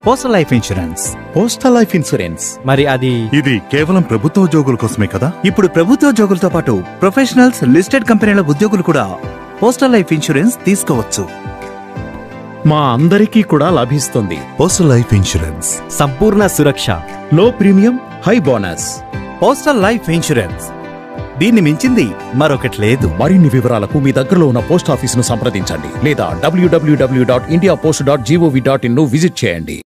Postal life insurance. Postal life insurance మరి ఇది కేవలం ప్రభుత్వ ఉద్యోగుల కోసమే కదా? ఇప్పుడు ప్రభుత్వ ఉద్యోగులతో పాటు ప్రొఫెషనల్స్, లిస్టెడ్ కంపెనీల ఉద్యోగులు కూడా పోస్టల్ లైఫ్ ఇన్సూరెన్స్ తీసుకోవచ్చు. మా అందరికీ కూడా లభిస్తుంది. పోస్టల్ లైఫ్ ఇన్సూరెన్స్, సంపూర్ణ సురక్ష, లో premium, high bonus. Postal life insurance, దీన్ని మించింది మరొకటి లేదు. మరిన్ని వివరాలకు మీ దగ్గరలో ఉన్న పోస్ట్ ఆఫీసును సంప్రదించండి లేదా www.indiapost.gov.in ను విజిట్ చేయండి.